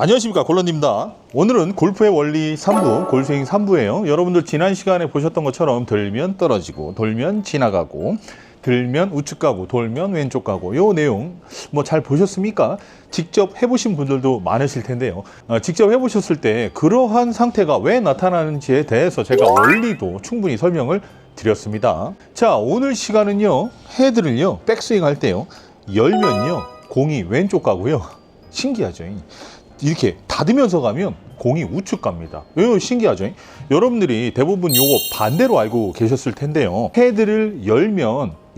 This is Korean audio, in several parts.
안녕하십니까, 골런입니다. 오늘은 골프의 원리 3부, 골스윙 3부예요. 여러분들 지난 시간에 보셨던 것처럼 들면 떨어지고, 돌면 지나가고, 들면 우측 가고, 돌면 왼쪽 가고, 요 내용 뭐 잘 보셨습니까? 직접 해보신 분들도 많으실 텐데요. 직접 해보셨을 때 그러한 상태가 왜 나타나는지에 대해서 제가 원리도 충분히 설명을 드렸습니다. 자, 오늘 시간은요, 헤드를요, 백스윙 할 때요, 열면요, 공이 왼쪽 가고요. 신기하죠? 이렇게 닫으면서 가면 공이 우측 갑니다. 이거 신기하죠? 여러분들이 대부분 요거 반대로 알고 계셨을 텐데요. 헤드를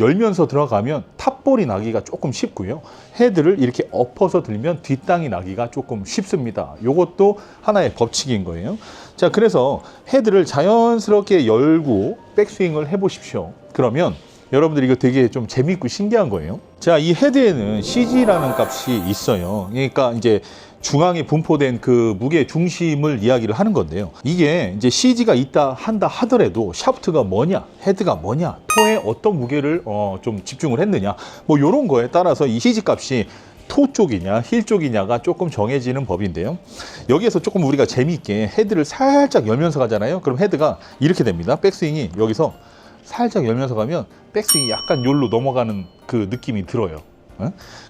열면서 들어가면 탑볼이 나기가 조금 쉽고요. 헤드를 이렇게 엎어서 들면 뒷땅이 나기가 조금 쉽습니다. 요것도 하나의 법칙인 거예요. 자, 그래서 헤드를 자연스럽게 열고 백스윙을 해보십시오. 그러면 여러분들 이거 되게 좀 재밌고 신기한 거예요. 자, 이 헤드에는 CG라는 값이 있어요. 그러니까 이제 중앙에 분포된 그 무게 중심을 이야기를 하는 건데요. 이게 이제 CG가 있다 한다 하더라도 샤프트가 뭐냐, 헤드가 뭐냐, 토에 어떤 무게를 좀 집중을 했느냐, 뭐 이런 거에 따라서 이 CG 값이 토 쪽이냐 힐 쪽이냐가 조금 정해지는 법인데요. 여기에서 조금 우리가 재미있게 헤드를 살짝 열면서 가잖아요. 그럼 헤드가 이렇게 됩니다. 백스윙이 여기서 살짝 열면서 가면 백스윙이 약간 요로 넘어가는 그 느낌이 들어요.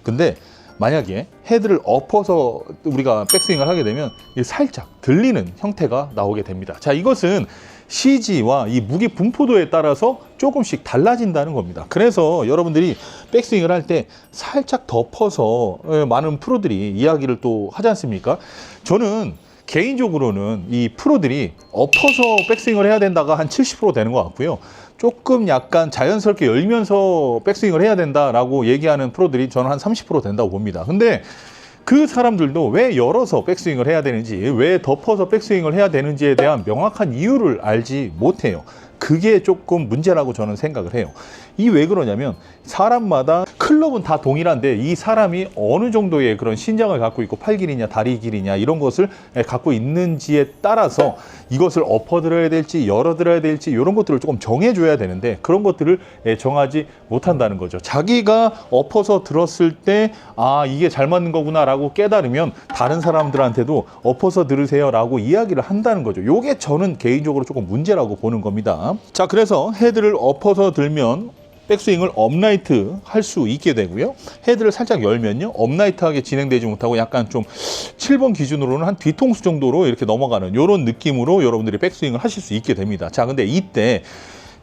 근데 만약에 헤드를 엎어서 우리가 백스윙을 하게 되면 살짝 들리는 형태가 나오게 됩니다. 자, 이것은 CG와 이 무게 분포도에 따라서 조금씩 달라진다는 겁니다. 그래서 여러분들이 백스윙을 할 때 살짝 덮어서 많은 프로들이 이야기를 또 하지 않습니까? 저는 개인적으로는 이 프로들이 엎어서 백스윙을 해야 된다가 한 70% 되는 것 같고요. 조금 약간 자연스럽게 열면서 백스윙을 해야 된다라고 얘기하는 프로들이 저는 한 30% 된다고 봅니다. 근데 그 사람들도 왜 열어서 백스윙을 해야 되는지, 왜 덮어서 백스윙을 해야 되는지에 대한 명확한 이유를 알지 못해요. 그게 조금 문제라고 저는 생각을 해요. 이 왜 그러냐면 사람마다 클럽은 다 동일한데 이 사람이 어느 정도의 그런 신장을 갖고 있고 팔 길이냐 다리 길이냐 이런 것을 갖고 있는지에 따라서 이것을 엎어들어야 될지 열어들어야 될지 이런 것들을 조금 정해줘야 되는데 그런 것들을 정하지 못한다는 거죠. 자기가 엎어서 들었을 때 아, 이게 잘 맞는 거구나 라고 깨달으면 다른 사람들한테도 엎어서 들으세요 라고 이야기를 한다는 거죠. 요게 저는 개인적으로 조금 문제라고 보는 겁니다. 자, 그래서 헤드를 엎어서 들면 백스윙을 업라이트 할 수 있게 되고요. 헤드를 살짝 열면요, 업라이트하게 진행되지 못하고 약간 좀 7번 기준으로는 한 뒤통수 정도로 이렇게 넘어가는 이런 느낌으로 여러분들이 백스윙을 하실 수 있게 됩니다. 자, 근데 이때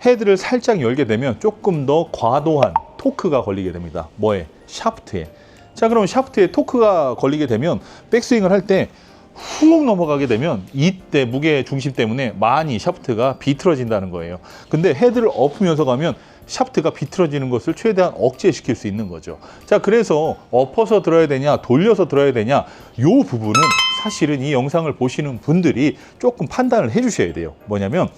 헤드를 살짝 열게 되면 조금 더 과도한 토크가 걸리게 됩니다. 뭐에? 샤프트에. 자, 그럼 샤프트에 토크가 걸리게 되면 백스윙을 할 때 훅 넘어가게 되면 이때 무게 중심 때문에 많이 샤프트가 비틀어진다는 거예요. 근데 헤드를 엎으면서 가면 샤프트가 비틀어지는 것을 최대한 억제시킬 수 있는 거죠. 자, 그래서 엎어서 들어야 되냐 돌려서 들어야 되냐 요 부분은 사실은 이 영상을 보시는 분들이 조금 판단을 해 주셔야 돼요. 뭐냐면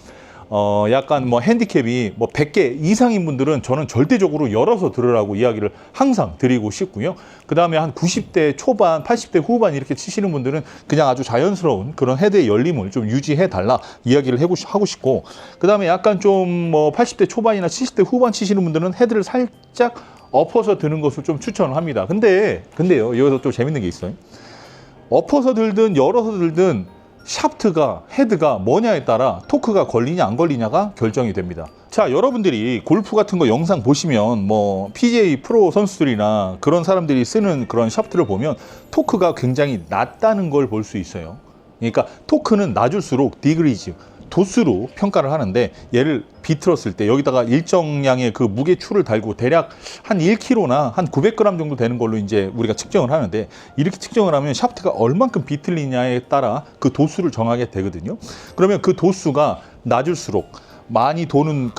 약간 뭐 핸디캡이 뭐 100개 이상인 분들은 저는 절대적으로 열어서 들으라고 이야기를 항상 드리고 싶고요. 그 다음에 한 90대 초반, 80대 후반 이렇게 치시는 분들은 그냥 아주 자연스러운 그런 헤드의 열림을 좀 유지해 달라 이야기를 하고 싶고, 그 다음에 약간 좀 뭐 80대 초반이나 70대 후반 치시는 분들은 헤드를 살짝 엎어서 드는 것을 좀 추천을 합니다. 근데요, 여기서 또 재밌는 게 있어요. 엎어서 들든 열어서 들든 샤프트가, 헤드가 뭐냐에 따라 토크가 걸리냐 안 걸리냐가 결정이 됩니다. 자, 여러분들이 골프 같은 거 영상 보시면 뭐 PGA 프로 선수들이나 그런 사람들이 쓰는 그런 샤프트를 보면 토크가 굉장히 낮다는 걸 볼 수 있어요. 그러니까 토크는 낮을수록 디그리즈, 도수로 평가를 하는데, 얘를 비틀었을 때 여기다가 일정량의 그 무게추를 달고 대략 한 1kg나 한 900g 정도 되는 걸로 이제 우리가 측정을 하는데, 이렇게 측정을 하면 샤프트가 얼만큼 비틀리냐에 따라 그 도수를 정하게 되거든요. 그러면 그 도수가 낮을수록 많이 도는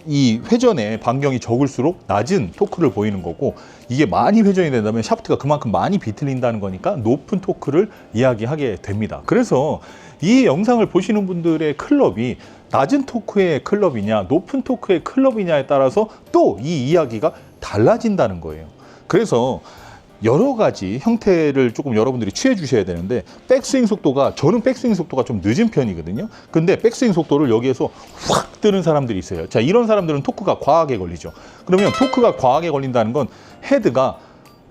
이 회전의 반경이 적을수록 낮은 토크를 보이는 거고, 이게 많이 회전이 된다면 샤프트가 그만큼 많이 비틀린다는 거니까 높은 토크를 이야기하게 됩니다. 그래서 이 영상을 보시는 분들의 클럽이 낮은 토크의 클럽이냐 높은 토크의 클럽이냐에 따라서 또 이 이야기가 달라진다는 거예요. 그래서 여러 가지 형태를 조금 여러분들이 취해 주셔야 되는데, 백스윙 속도가, 저는 백스윙 속도가 좀 늦은 편이거든요. 근데 백스윙 속도를 여기에서 확 뜨는 사람들이 있어요. 자, 이런 사람들은 토크가 과하게 걸리죠. 그러면 토크가 과하게 걸린다는 건 헤드가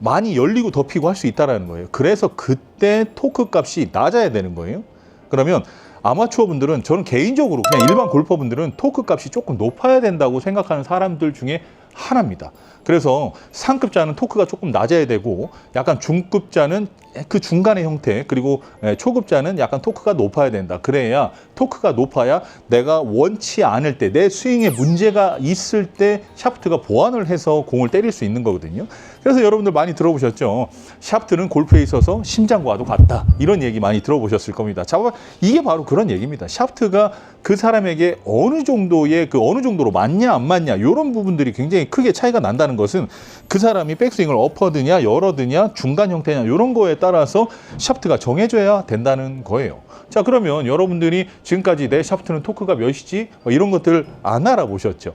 많이 열리고 덮이고 할 수 있다는 거예요. 그래서 그때 토크 값이 낮아야 되는 거예요. 그러면 아마추어 분들은, 저는 개인적으로 그냥 일반 골퍼 분들은 토크 값이 조금 높아야 된다고 생각하는 사람들 중에 하나입니다. 그래서 상급자는 토크가 조금 낮아야 되고, 약간 중급자는 그 중간의 형태, 그리고 초급자는 약간 토크가 높아야 된다. 그래야, 토크가 높아야 내가 원치 않을 때, 내 스윙에 문제가 있을 때 샤프트가 보완을 해서 공을 때릴 수 있는 거거든요. 그래서 여러분들 많이 들어보셨죠? 샤프트는 골프에 있어서 심장과도 같다, 이런 얘기 많이 들어보셨을 겁니다. 자, 이게 바로 그런 얘기입니다. 샤프트가 그 사람에게 어느 정도의, 어느 정도로 맞냐 안 맞냐, 이런 부분들이 굉장히 크게 차이가 난다는 것은, 그 사람이 백스윙을 어퍼드냐 열어드냐 중간 형태냐, 이런 거에 따라서 샤프트가 정해져야 된다는 거예요. 자, 그러면 여러분들이 지금까지 내 샤프트는 토크가 몇이지, 이런 것들을 안 알아보셨죠?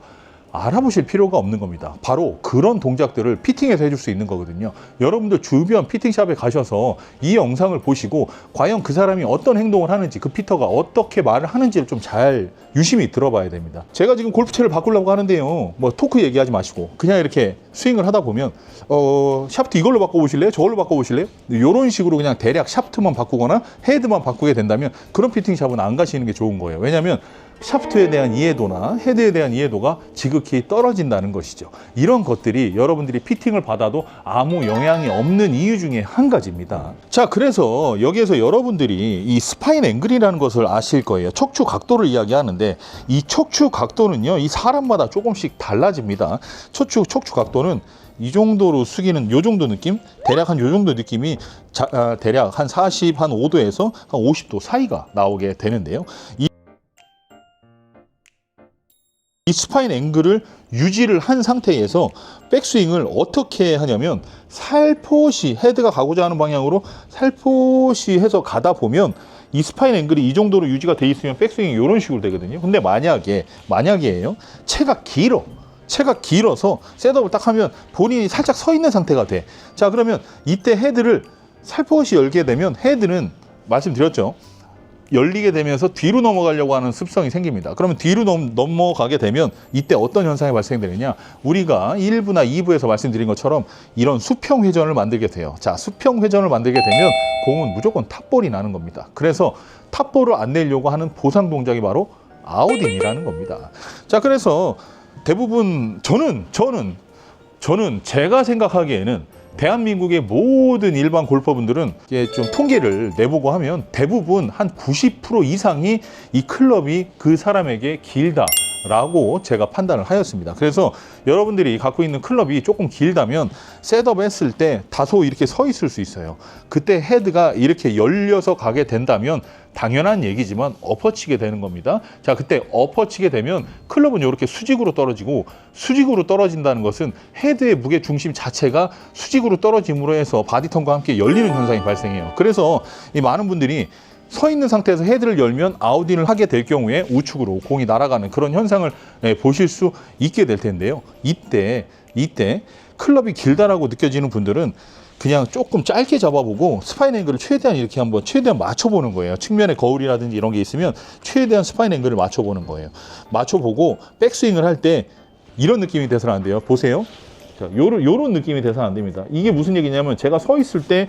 알아보실 필요가 없는 겁니다. 바로 그런 동작들을 피팅해서 해줄 수 있는 거거든요. 여러분들 주변 피팅샵에 가셔서 이 영상을 보시고, 과연 그 사람이 어떤 행동을 하는지, 그 피터가 어떻게 말을 하는지를 좀 잘 유심히 들어봐야 됩니다. 제가 지금 골프채를 바꾸려고 하는데요, 뭐 토크 얘기하지 마시고 그냥 이렇게 스윙을 하다 보면 샤프트 이걸로 바꿔보실래요? 저걸로 바꿔보실래요? 이런 식으로 그냥 대략 샤프트만 바꾸거나 헤드만 바꾸게 된다면 그런 피팅샵은 안 가시는 게 좋은 거예요. 왜냐하면 샤프트에 대한 이해도나 헤드에 대한 이해도가 지극히 떨어진다는 것이죠. 이런 것들이 여러분들이 피팅을 받아도 아무 영향이 없는 이유 중에 한 가지입니다. 자, 그래서 여기에서 여러분들이 이 스파인 앵글이라는 것을 아실 거예요. 척추 각도를 이야기하는데, 이 척추 각도는요, 이 사람마다 조금씩 달라집니다. 척추 각도는 이 정도로 숙이는, 요 정도 느낌? 대략 한 요 정도 느낌이 대략 한 45도에서 한 50도 사이가 나오게 되는데요. 이 스파인 앵글을 유지를 한 상태에서 백스윙을 어떻게 하냐면, 살포시, 헤드가 가고자 하는 방향으로 살포시 해서 가다 보면 이 스파인 앵글이 이 정도로 유지가 돼 있으면 백스윙이 이런 식으로 되거든요. 근데 만약이에요, 채가 길어서 셋업을 딱 하면 본인이 살짝 서 있는 상태가 돼. 자, 그러면 이때 헤드를 살포시 열게 되면, 헤드는 말씀드렸죠, 열리게 되면서 뒤로 넘어가려고 하는 습성이 생깁니다. 그러면 뒤로 넘어가게 되면 이때 어떤 현상이 발생되느냐, 우리가 1부나 2부에서 말씀드린 것처럼 이런 수평 회전을 만들게 돼요. 자, 수평 회전을 만들게 되면 공은 무조건 탑볼이 나는 겁니다. 그래서 탑볼을 안 내려고 하는 보상 동작이 바로 아웃인이라는 겁니다. 자, 그래서 대부분 저는 제가 생각하기에는 대한민국의 모든 일반 골퍼분들은 좀 통계를 내보고 하면 대부분 한 90% 이상이 이 클럽이 그 사람에게 길다라고 제가 판단을 하였습니다. 그래서 여러분들이 갖고 있는 클럽이 조금 길다면 셋업 했을 때 다소 이렇게 서 있을 수 있어요. 그때 헤드가 이렇게 열려서 가게 된다면 당연한 얘기지만 엎어치게 되는 겁니다. 자, 그때 엎어치게 되면 클럽은 이렇게 수직으로 떨어지고, 수직으로 떨어진다는 것은 헤드의 무게 중심 자체가 수직으로 떨어짐으로 해서 바디턴과 함께 열리는 현상이 발생해요. 그래서 이 많은 분들이 서 있는 상태에서 헤드를 열면 아웃인을 하게 될 경우에 우측으로 공이 날아가는 그런 현상을 보실 수 있게 될 텐데요. 이때 클럽이 길다라고 느껴지는 분들은 그냥 조금 짧게 잡아보고 스파인 앵글을 최대한 이렇게 한번 최대한 맞춰보는 거예요. 측면에 거울이라든지 이런 게 있으면 최대한 스파인 앵글을 맞춰보는 거예요. 맞춰보고 백스윙을 할 때 이런 느낌이 돼서는 안 돼요. 보세요. 자, 요런 느낌이 돼서는 안 됩니다. 이게 무슨 얘기냐면, 제가 서 있을 때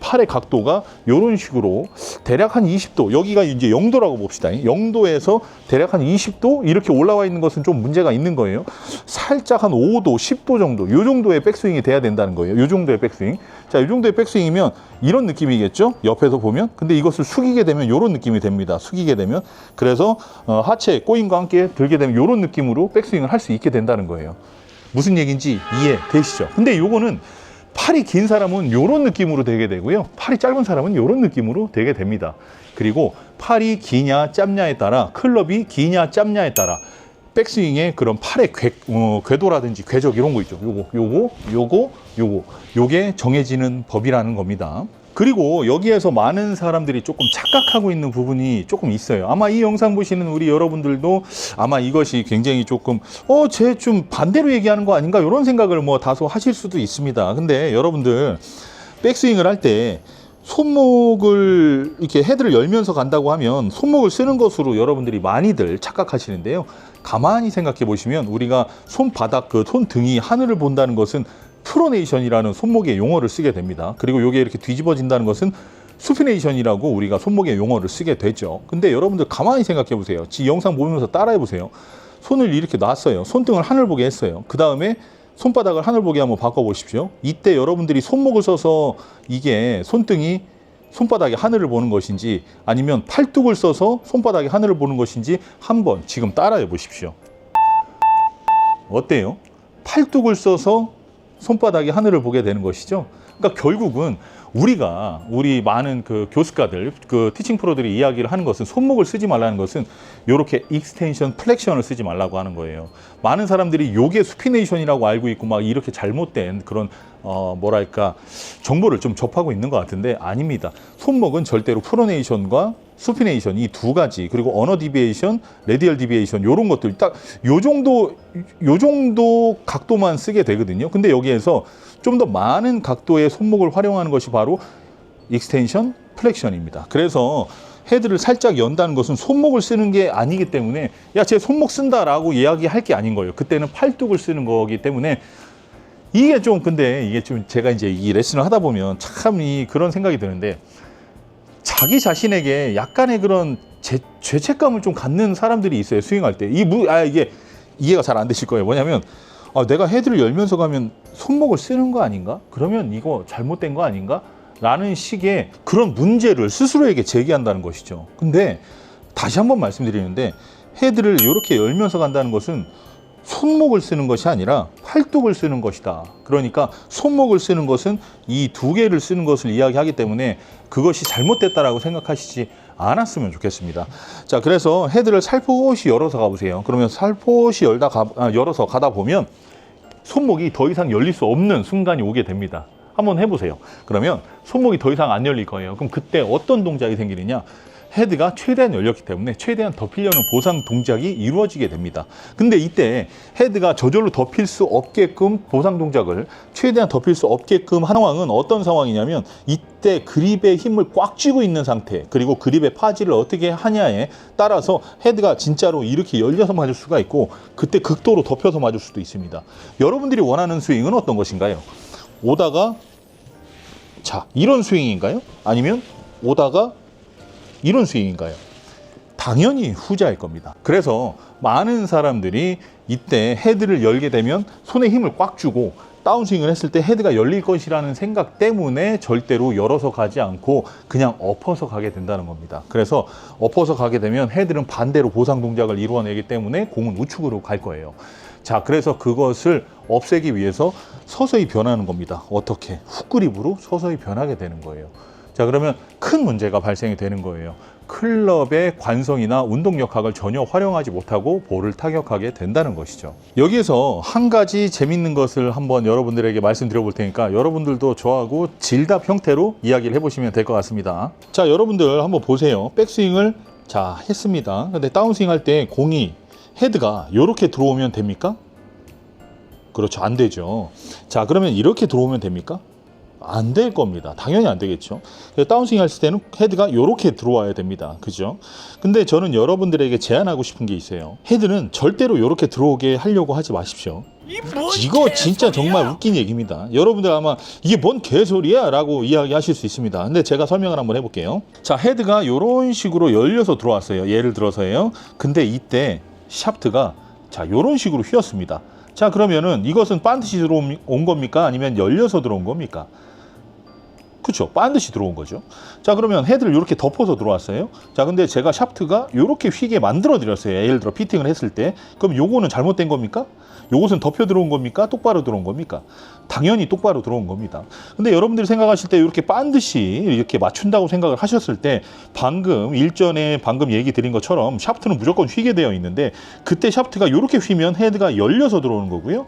팔의 각도가 이런 식으로 대략 한 20도, 여기가 이제 0도라고 봅시다. 0도에서 대략 한 20도 이렇게 올라와 있는 것은 좀 문제가 있는 거예요. 살짝 한 5도, 10도 정도, 이 정도의 백스윙이 돼야 된다는 거예요. 이 정도의 백스윙. 자, 이 정도의 백스윙이면 이런 느낌이겠죠? 옆에서 보면. 근데 이것을 숙이게 되면 이런 느낌이 됩니다. 숙이게 되면. 그래서 하체, 꼬임과 함께 들게 되면 이런 느낌으로 백스윙을 할 수 있게 된다는 거예요. 무슨 얘기인지 이해되시죠? 근데 요거는 팔이 긴 사람은 이런 느낌으로 되게 되고요, 팔이 짧은 사람은 이런 느낌으로 되게 됩니다. 그리고 팔이 기냐 짧냐에 따라, 클럽이 기냐 짧냐에 따라 백스윙의 그런 팔의 궤도라든지 궤적 이런 거 있죠. 요게 정해지는 법이라는 겁니다. 그리고 여기에서 많은 사람들이 조금 착각하고 있는 부분이 조금 있어요. 아마 이 영상 보시는 우리 여러분들도 아마 이것이 굉장히 조금 쟤 좀 반대로 얘기하는 거 아닌가, 이런 생각을 뭐 다소 하실 수도 있습니다. 근데 여러분들 백스윙을 할 때 손목을 이렇게 헤드를 열면서 간다고 하면 손목을 쓰는 것으로 여러분들이 많이들 착각하시는데요. 가만히 생각해 보시면 우리가 손바닥, 손등이 하늘을 본다는 것은 프로네이션이라는 손목의 용어를 쓰게 됩니다. 그리고 이게 이렇게 뒤집어진다는 것은 수피네이션이라고 우리가 손목의 용어를 쓰게 되죠. 근데 여러분들 가만히 생각해 보세요. 지 영상 보면서 따라해 보세요. 손을 이렇게 놨어요. 손등을 하늘 보게 했어요. 그 다음에 손바닥을 하늘 보게 한번 바꿔 보십시오. 이때 여러분들이 손목을 써서 이게 손등이 손바닥에 하늘을 보는 것인지 아니면 팔뚝을 써서 손바닥에 하늘을 보는 것인지 한번 지금 따라해 보십시오. 어때요? 팔뚝을 써서 손바닥에 하늘을 보게 되는 것이죠. 그러니까 결국은 우리 많은 그 교수가들, 그 티칭 프로들이 이야기를 하는 것은 손목을 쓰지 말라는 것은 이렇게 익스텐션, 플렉션을 쓰지 말라고 하는 거예요. 많은 사람들이 요게 수피네이션이라고 알고 있고 막 이렇게 잘못된 그런 뭐랄까 정보를 좀 접하고 있는 것 같은데 아닙니다. 손목은 절대로 프로네이션과 수피네이션 이 두 가지 그리고 언어 디비에이션, 레디얼 디비에이션 요런 것들 딱 요 정도 각도만 쓰게 되거든요. 근데 여기에서 좀 더 많은 각도의 손목을 활용하는 것이 바로 익스텐션, 플렉션입니다. 그래서 헤드를 살짝 연다는 것은 손목을 쓰는 게 아니기 때문에 야, 쟤 손목 쓴다라고 이야기할 게 아닌 거예요. 그때는 팔뚝을 쓰는 거기 때문에 이게 좀 근데 이게 좀 제가 이제 이 레슨을 하다 보면 참 그런 생각이 드는데 자기 자신에게 약간의 그런 죄책감을 좀 갖는 사람들이 있어요. 스윙할 때. 이게 이해가 잘 안 되실 거예요. 뭐냐면 내가 헤드를 열면서 가면 손목을 쓰는 거 아닌가? 그러면 이거 잘못된 거 아닌가? 라는 식의 그런 문제를 스스로에게 제기한다는 것이죠. 근데 다시 한번 말씀드리는데 헤드를 이렇게 열면서 간다는 것은 손목을 쓰는 것이 아니라 팔뚝을 쓰는 것이다. 그러니까 손목을 쓰는 것은 이 두 개를 쓰는 것을 이야기하기 때문에 그것이 잘못됐다라고 생각하시지 않았으면 좋겠습니다. 자, 그래서 헤드를 살포시 열어서 가보세요. 그러면 살포시 열어서 가다 보면 손목이 더 이상 열릴 수 없는 순간이 오게 됩니다. 한번 해보세요. 그러면 손목이 더 이상 안 열릴 거예요. 그럼 그때 어떤 동작이 생기느냐? 헤드가 최대한 열렸기 때문에 최대한 덮이려는 보상 동작이 이루어지게 됩니다. 근데 이때 헤드가 저절로 덮일 수 없게끔 보상 동작을 최대한 덮일 수 없게끔 한 상황은 어떤 상황이냐면 이때 그립의 힘을 꽉 쥐고 있는 상태 그리고 그립의 파지를 어떻게 하냐에 따라서 헤드가 진짜로 이렇게 열려서 맞을 수가 있고 그때 극도로 덮여서 맞을 수도 있습니다. 여러분들이 원하는 스윙은 어떤 것인가요? 오다가 자 이런 스윙인가요? 아니면 오다가 이런 스윙인가요? 당연히 후자일 겁니다. 그래서 많은 사람들이 이때 헤드를 열게 되면 손에 힘을 꽉 주고 다운스윙을 했을 때 헤드가 열릴 것이라는 생각 때문에 절대로 열어서 가지 않고 그냥 엎어서 가게 된다는 겁니다. 그래서 엎어서 가게 되면 헤드는 반대로 보상 동작을 이루어내기 때문에 공은 우측으로 갈 거예요. 자, 그래서 그것을 없애기 위해서 서서히 변하는 겁니다. 어떻게? 훅그립으로 서서히 변하게 되는 거예요. 자, 그러면 큰 문제가 발생이 되는 거예요. 클럽의 관성이나 운동역학을 전혀 활용하지 못하고 볼을 타격하게 된다는 것이죠. 여기에서 한 가지 재밌는 것을 한번 여러분들에게 말씀드려 볼 테니까 여러분들도 저하고 질답 형태로 이야기를 해보시면 될 것 같습니다. 자, 여러분들 한번 보세요. 백스윙을 자 했습니다. 근데 다운스윙 할 때 공이 헤드가 이렇게 들어오면 됩니까? 그렇죠. 안 되죠. 자, 그러면 이렇게 들어오면 됩니까? 안 될 겁니다. 당연히 안 되겠죠. 다운스윙 했을 때는 헤드가 이렇게 들어와야 됩니다. 그죠? 근데 저는 여러분들에게 제안하고 싶은 게 있어요. 헤드는 절대로 이렇게 들어오게 하려고 하지 마십시오. 이거 진짜 정말 웃긴 얘기입니다. 여러분들 아마 이게 뭔 개소리야 라고 이야기하실 수 있습니다. 근데 제가 설명을 한번 해볼게요. 자, 헤드가 이런 식으로 열려서 들어왔어요. 예를 들어서요. 근데 이때 샤프트가 자 이런 식으로 휘었습니다. 자, 그러면은 이것은 반드시 들어온 겁니까? 아니면 열려서 들어온 겁니까? 그렇죠. 반드시 들어온 거죠. 자, 그러면 헤드를 이렇게 덮어서 들어왔어요. 자, 근데 제가 샤프트가 이렇게 휘게 만들어 드렸어요. 예를 들어 피팅을 했을 때. 그럼 요거는 잘못된 겁니까? 요것은 덮여 들어온 겁니까? 똑바로 들어온 겁니까? 당연히 똑바로 들어온 겁니다. 근데 여러분들이 생각하실 때 이렇게 반드시 이렇게 맞춘다고 생각을 하셨을 때 방금 일전에 방금 얘기 드린 것처럼 샤프트는 무조건 휘게 되어 있는데 그때 샤프트가 이렇게 휘면 헤드가 열려서 들어오는 거고요.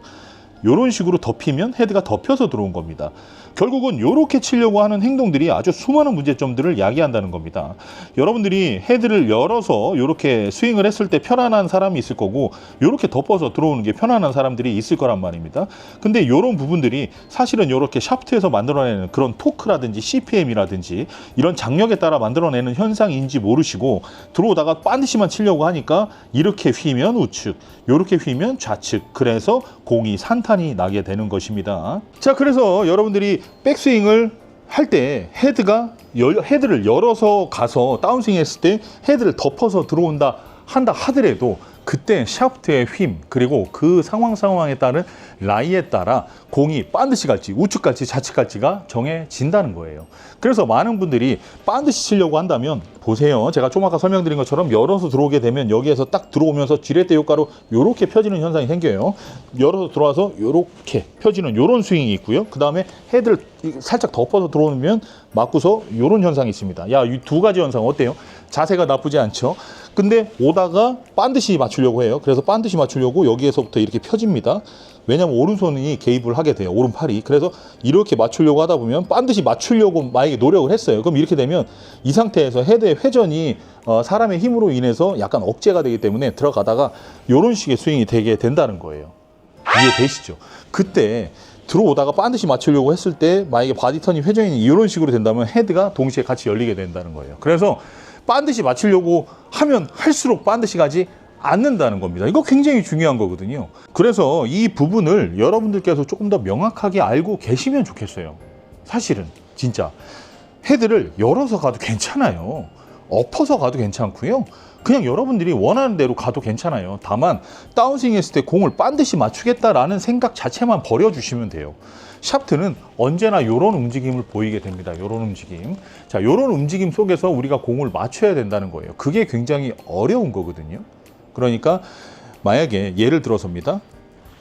이런 식으로 덮이면 헤드가 덮여서 들어온 겁니다. 결국은 이렇게 치려고 하는 행동들이 아주 수많은 문제점들을 야기한다는 겁니다. 여러분들이 헤드를 열어서 이렇게 스윙을 했을 때 편안한 사람이 있을 거고 이렇게 덮어서 들어오는 게 편안한 사람들이 있을 거란 말입니다. 근데 이런 부분들이 사실은 이렇게 샤프트에서 만들어내는 그런 토크라든지 CPM이라든지 이런 장력에 따라 만들어내는 현상인지 모르시고 들어오다가 반드시만 치려고 하니까 이렇게 휘면 우측, 이렇게 휘면 좌측, 그래서 공이 산탄 혼판이 나게 되는 것입니다. 자, 그래서 여러분들이 백스윙을 할 때 헤드를 열어서 가서 다운스윙 했을 때 헤드를 덮어서 들어온다 한다 하더라도 그때 샤프트의 힘 그리고 그 상황에 따른 라이에 따라 공이 반드시 갈지 우측 갈지 좌측 갈지가 정해진다는 거예요. 그래서 많은 분들이 반드시 치려고 한다면 보세요. 제가 좀 아까 설명드린 것처럼 열어서 들어오게 되면 여기에서 딱 들어오면서 지렛대 효과로 이렇게 펴지는 현상이 생겨요. 열어서 들어와서 이렇게 펴지는 이런 스윙이 있고요. 그 다음에 헤드를 살짝 덮어서 들어오면 맞고서 이런 현상이 있습니다. 야, 이 두 가지 현상 어때요? 자세가 나쁘지 않죠? 근데 오다가 반드시 맞추려고 해요. 그래서 반드시 맞추려고 여기에서부터 이렇게 펴집니다. 왜냐면 오른손이 개입을 하게 돼요. 오른팔이. 그래서 이렇게 맞추려고 하다 보면 반드시 맞추려고 만약에 노력을 했어요. 그럼 이렇게 되면 이 상태에서 헤드의 회전이 사람의 힘으로 인해서 약간 억제가 되기 때문에 들어가다가 이런 식의 스윙이 되게 된다는 거예요. 이해되시죠? 그때 들어오다가 반드시 맞추려고 했을 때 만약에 바디턴이 회전이 이런 식으로 된다면 헤드가 동시에 같이 열리게 된다는 거예요. 그래서 반드시 맞추려고 하면 할수록 반드시 가지 않는다는 겁니다. 이거 굉장히 중요한 거거든요. 그래서 이 부분을 여러분들께서 조금 더 명확하게 알고 계시면 좋겠어요. 사실은 진짜 헤드를 열어서 가도 괜찮아요. 엎어서 가도 괜찮고요. 그냥 여러분들이 원하는 대로 가도 괜찮아요. 다만 다운스윙 했을 때 공을 반드시 맞추겠다라는 생각 자체만 버려주시면 돼요. 샤프트는 언제나 이런 움직임을 보이게 됩니다. 이런 움직임. 자, 이런 움직임 속에서 우리가 공을 맞춰야 된다는 거예요. 그게 굉장히 어려운 거거든요. 그러니까 만약에 예를 들어서입니다.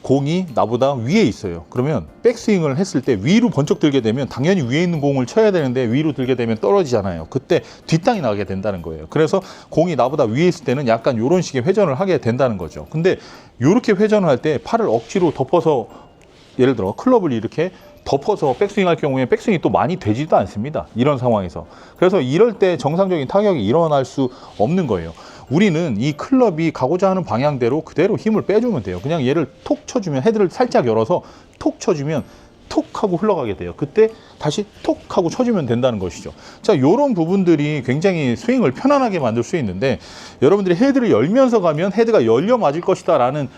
공이 나보다 위에 있어요. 그러면 백스윙을 했을 때 위로 번쩍 들게 되면 당연히 위에 있는 공을 쳐야 되는데 위로 들게 되면 떨어지잖아요. 그때 뒷땅이 나게 된다는 거예요. 그래서 공이 나보다 위에 있을 때는 약간 이런 식의 회전을 하게 된다는 거죠. 근데 이렇게 회전을 할 때 팔을 억지로 덮어서 예를 들어 클럽을 이렇게 덮어서 백스윙 할 경우에 백스윙이 또 많이 되지도 않습니다. 이런 상황에서. 그래서 이럴 때 정상적인 타격이 일어날 수 없는 거예요. 우리는 이 클럽이 가고자 하는 방향대로 그대로 힘을 빼주면 돼요. 그냥 얘를 톡 쳐주면 헤드를 살짝 열어서 톡 쳐주면 톡 하고 흘러가게 돼요. 그때 다시 톡 하고 쳐주면 된다는 것이죠. 자, 요런 부분들이 굉장히 스윙을 편안하게 만들 수 있는데 여러분들이 헤드를 열면서 가면 헤드가 열려 맞을 것이다 라는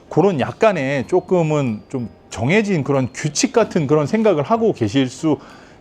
그런 약간의 조금은 좀 정해진 그런 규칙 같은 그런 생각을 하고 계실 수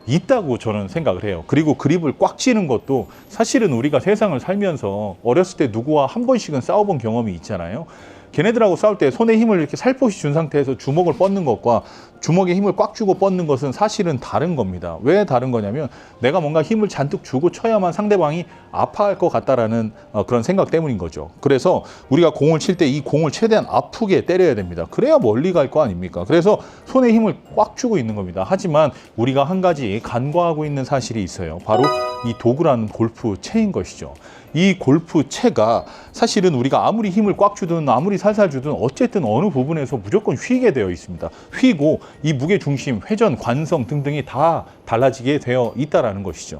있다고 저는 생각을 해요. 그리고 그립을 꽉 쥐는 것도 사실은 우리가 세상을 살면서 어렸을 때 누구와 한 번씩은 싸워본 경험이 있잖아요. 걔네들하고 싸울 때 손에 힘을 이렇게 살포시 준 상태에서 주먹을 뻗는 것과 주먹에 힘을 꽉 주고 뻗는 것은 사실은 다른 겁니다. 왜 다른 거냐면 내가 뭔가 힘을 잔뜩 주고 쳐야만 상대방이 아파할 것 같다라는 그런 생각 때문인 거죠. 그래서 우리가 공을 칠 때 이 공을 최대한 아프게 때려야 됩니다. 그래야 멀리 갈 거 아닙니까? 그래서 손에 힘을 꽉 주고 있는 겁니다. 하지만 우리가 한 가지 간과하고 있는 사실이 있어요. 바로 이 도구라는 골프채인 것이죠. 이 골프채가 사실은 우리가 아무리 힘을 꽉 주든 아무리 살살 주든 어쨌든 어느 부분에서 무조건 휘게 되어 있습니다. 휘고 이 무게 중심, 회전, 관성 등등이 다 달라지게 되어 있다라는 것이죠.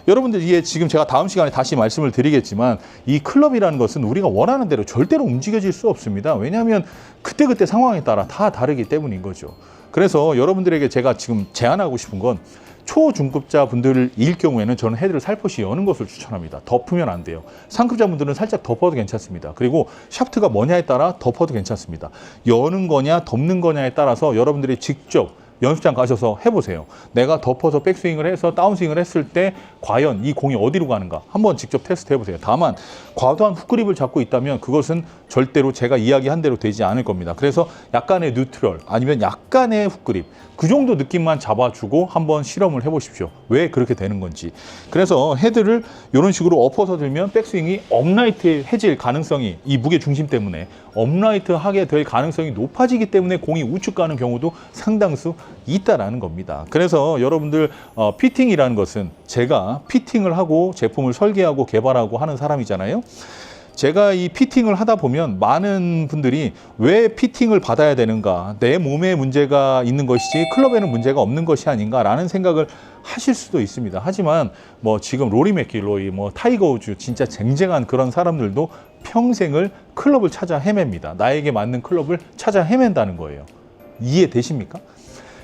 여러분들 이게 지금 제가 다음 시간에 다시 말씀을 드리겠지만 이 클럽이라는 것은 우리가 원하는 대로 절대로 움직여질 수 없습니다. 왜냐하면 그때그때 상황에 따라 다 다르기 때문인 거죠. 그래서 여러분들에게 제가 지금 제안하고 싶은 건 초중급자 분들일 경우에는 저는 헤드를 살포시 여는 것을 추천합니다. 덮으면 안 돼요. 상급자 분들은 살짝 덮어도 괜찮습니다. 그리고 샤프트가 뭐냐에 따라 덮어도 괜찮습니다. 여는 거냐 덮는 거냐에 따라서 여러분들이 직접 연습장 가셔서 해보세요. 내가 덮어서 백스윙을 해서 다운스윙을 했을 때 과연 이 공이 어디로 가는가 한번 직접 테스트 해보세요. 다만 과도한 훅그립을 잡고 있다면 그것은 절대로 제가 이야기한 대로 되지 않을 겁니다. 그래서 약간의 뉴트럴 아니면 약간의 훅그립 그 정도 느낌만 잡아주고 한번 실험을 해보십시오. 왜 그렇게 되는 건지. 그래서 헤드를 이런 식으로 엎어서 들면 백스윙이 업라이트 해질 가능성이 이 무게 중심 때문에 업라이트 하게 될 가능성이 높아지기 때문에 공이 우측 가는 경우도 상당수 있다라는 겁니다. 그래서 여러분들 피팅이라는 것은 제가 피팅을 하고 제품을 설계하고 개발하고 하는 사람이잖아요. 제가 이 피팅을 하다 보면 많은 분들이 왜 피팅을 받아야 되는가, 내 몸에 문제가 있는 것이지 클럽에는 문제가 없는 것이 아닌가라는 생각을 하실 수도 있습니다. 하지만 뭐 지금 로리 맥길로이, 뭐 타이거 우즈 진짜 쟁쟁한 그런 사람들도 평생을 클럽을 찾아 헤맵니다. 나에게 맞는 클럽을 찾아 헤맨다는 거예요. 이해되십니까?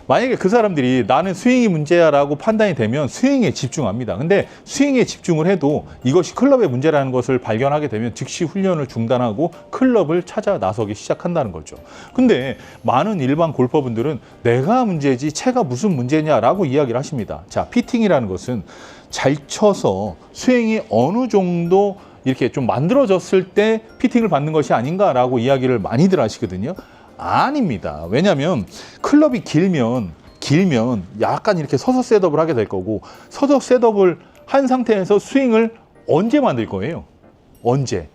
만약에 그 사람들이 나는 스윙이 문제야라고 판단이 되면 스윙에 집중합니다. 근데 스윙에 집중을 해도 이것이 클럽의 문제라는 것을 발견하게 되면 즉시 훈련을 중단하고 클럽을 찾아 나서기 시작한다는 거죠. 근데 많은 일반 골퍼분들은 내가 문제지 채가 무슨 문제냐라고 이야기를 하십니다. 자, 피팅이라는 것은 잘 쳐서 스윙이 어느 정도 이렇게 좀 만들어졌을 때 피팅을 받는 것이 아닌가라고 이야기를 많이들 하시거든요. 아닙니다. 왜냐하면 클럽이 길면 약간 이렇게 서서 셋업을 하게 될 거고, 서서 셋업을 한 상태에서 스윙을 언제 만들 거예요? 언제?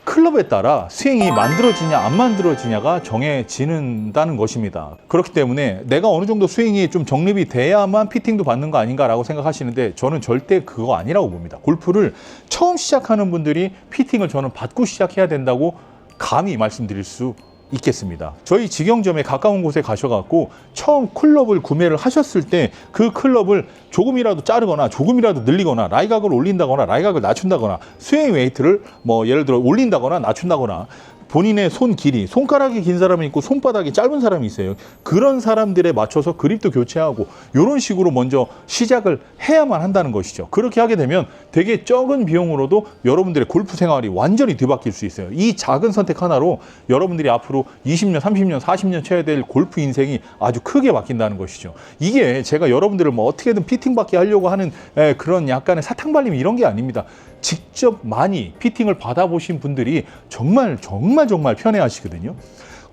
클럽에 따라 스윙이 만들어지냐 안 만들어지냐가 정해지는다는 것입니다. 그렇기 때문에 내가 어느 정도 스윙이 좀 정립이 돼야만 피팅도 받는 거 아닌가라고 생각하시는데 저는 절대 그거 아니라고 봅니다. 골프를 처음 시작하는 분들이 피팅을 저는 받고 시작해야 된다고 감히 말씀드릴 수 있겠습니다. 저희 직영점에 가까운 곳에 가셔갖고 처음 클럽을 구매를 하셨을 때 그 클럽을 조금이라도 자르거나 조금이라도 늘리거나 라이각을 올린다거나 라이각을 낮춘다거나 스윙 웨이트를 뭐 예를 들어 올린다거나 낮춘다거나 본인의 손 길이, 손가락이 긴 사람이 있고 손바닥이 짧은 사람이 있어요. 그런 사람들에 맞춰서 그립도 교체하고 이런 식으로 먼저 시작을 해야만 한다는 것이죠. 그렇게 하게 되면 되게 적은 비용으로도 여러분들의 골프 생활이 완전히 뒤바뀔 수 있어요. 이 작은 선택 하나로 여러분들이 앞으로 20년, 30년, 40년 쳐야 될 골프 인생이 아주 크게 바뀐다는 것이죠. 이게 제가 여러분들을 뭐 어떻게든 피팅받게 하려고 하는 그런 약간의 사탕발림 이런 게 아닙니다. 직접 많이 피팅을 받아보신 분들이 정말 편해하시거든요.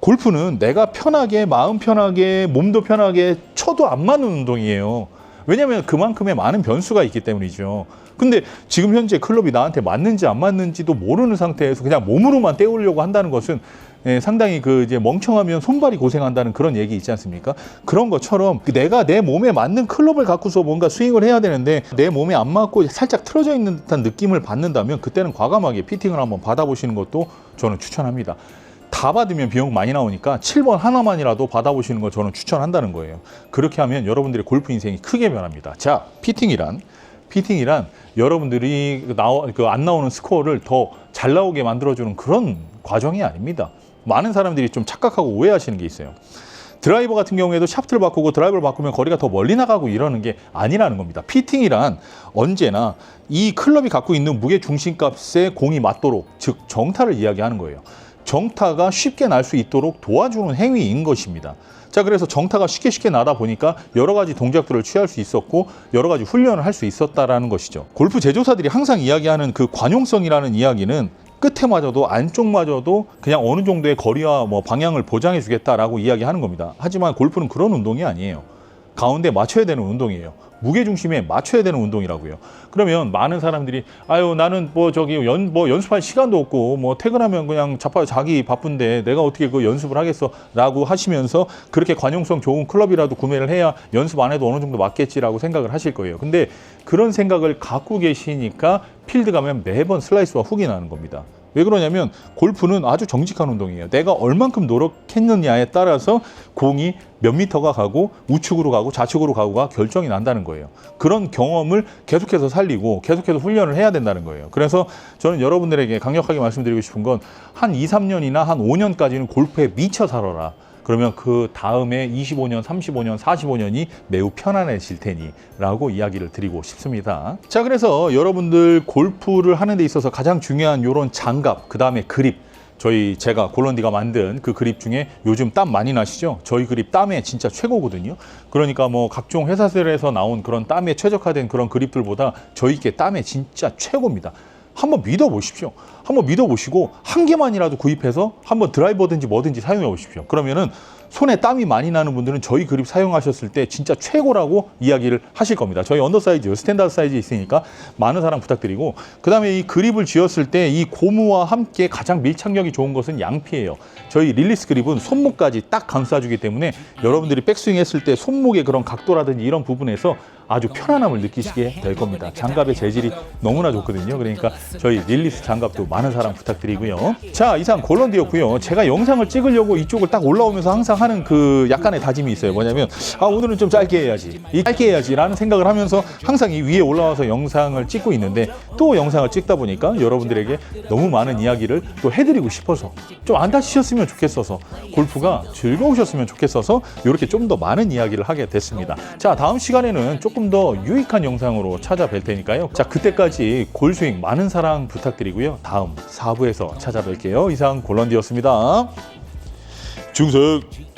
골프는 내가 편하게, 마음 편하게, 몸도 편하게 쳐도 안 맞는 운동이에요. 왜냐하면 그만큼의 많은 변수가 있기 때문이죠. 근데 지금 현재 클럽이 나한테 맞는지 안 맞는지도 모르는 상태에서 그냥 몸으로만 때우려고 한다는 것은 상당히 이제 멍청하면 손발이 고생한다는 그런 얘기 있지 않습니까? 그런 것처럼 내가 내 몸에 맞는 클럽을 갖고서 뭔가 스윙을 해야 되는데 내 몸에 안 맞고 살짝 틀어져 있는 듯한 느낌을 받는다면 그때는 과감하게 피팅을 한번 받아보시는 것도 저는 추천합니다. 다 받으면 비용 많이 나오니까 7번 하나만이라도 받아보시는 걸 저는 추천한다는 거예요. 그렇게 하면 여러분들의 골프 인생이 크게 변합니다. 자, 피팅이란 여러분들이 안 나오는 스코어를 더 잘 나오게 만들어주는 그런 과정이 아닙니다. 많은 사람들이 좀 착각하고 오해하시는 게 있어요. 드라이버 같은 경우에도 샤프트를 바꾸고 드라이버를 바꾸면 거리가 더 멀리 나가고 이러는 게 아니라는 겁니다. 피팅이란 언제나 이 클럽이 갖고 있는 무게 중심값에 공이 맞도록, 즉 정타를 이야기하는 거예요. 정타가 쉽게 날 수 있도록 도와주는 행위인 것입니다. 자, 그래서 정타가 쉽게 나다 보니까 여러 가지 동작들을 취할 수 있었고 여러 가지 훈련을 할 수 있었다라는 것이죠. 골프 제조사들이 항상 이야기하는 그 관용성이라는 이야기는 끝에마저도 안쪽마저도 그냥 어느 정도의 거리와 뭐 방향을 보장해 주겠다라고 이야기하는 겁니다. 하지만 골프는 그런 운동이 아니에요. 가운데 맞춰야 되는 운동이에요. 무게중심에 맞춰야 되는 운동이라고요. 그러면 많은 사람들이 나는 연습할 시간도 없고 뭐 퇴근하면 그냥 자기 바쁜데 내가 어떻게 그 연습을 하겠어 라고 하시면서 그렇게 관용성 좋은 클럽이라도 구매를 해야 연습 안 해도 어느 정도 맞겠지라고 생각을 하실 거예요. 근데 그런 생각을 갖고 계시니까 필드 가면 매번 슬라이스와 훅이 나는 겁니다. 왜 그러냐면 골프는 아주 정직한 운동이에요. 내가 얼만큼 노력했느냐에 따라서 공이 몇 미터가 가고 우측으로 가고 좌측으로 가고가 결정이 난다는 거예요. 그런 경험을 계속해서 살리고 계속해서 훈련을 해야 된다는 거예요. 그래서 저는 여러분들에게 강력하게 말씀드리고 싶은 건 한 2, 3년이나 한 5년까지는 골프에 미쳐 살아라. 그러면 그 다음에 25년, 35년, 45년이 매우 편안해질 테니 라고 이야기를 드리고 싶습니다. 자, 그래서 여러분들 골프를 하는 데 있어서 가장 중요한 요런 장갑, 그 다음에 그립, 제가 골런디가 만든 그 그립 중에 요즘 땀 많이 나시죠? 저희 그립 땀에 진짜 최고거든요. 그러니까 뭐 각종 회사들에서 나온 그런 땀에 최적화된 그런 그립들보다 저희께 땀에 진짜 최고입니다. 한번 믿어보십시오. 한번 믿어보시고 한 개만이라도 구입해서 한번 드라이버든지 뭐든지 사용해 보십시오. 그러면은 손에 땀이 많이 나는 분들은 저희 그립 사용하셨을 때 진짜 최고라고 이야기를 하실 겁니다. 저희 언더사이즈, 스탠다드 사이즈 있으니까 많은 사랑 부탁드리고, 그 다음에 이 그립을 쥐었을 때 이 고무와 함께 가장 밀착력이 좋은 것은 양피예요. 저희 릴리스 그립은 손목까지 딱 감싸주기 때문에 여러분들이 백스윙 했을 때 손목의 그런 각도라든지 이런 부분에서 아주 편안함을 느끼시게 될 겁니다. 장갑의 재질이 너무나 좋거든요. 그러니까 저희 릴리스 장갑도 많은 사랑 부탁드리고요. 자, 이상 골런디였고요. 제가 영상을 찍으려고 이쪽을 딱 올라오면서 항상 하는 그 약간의 다짐이 있어요. 뭐냐면 오늘은 좀 짧게 해야지, 짧게 해야지 라는 생각을 하면서 항상 이 위에 올라와서 영상을 찍고 있는데, 또 영상을 찍다 보니까 여러분들에게 너무 많은 이야기를 또 해드리고 싶어서, 좀 안 다치셨으면 좋겠어서, 골프가 즐거우셨으면 좋겠어서 이렇게 좀 더 많은 이야기를 하게 됐습니다. 자, 다음 시간에는 조금 더 유익한 영상으로 찾아뵐 테니까요. 자, 그때까지 골스윙 많은 사랑 부탁드리고요. 다음 4부에서 찾아뵐게요. 이상 골런디였습니다. 중석.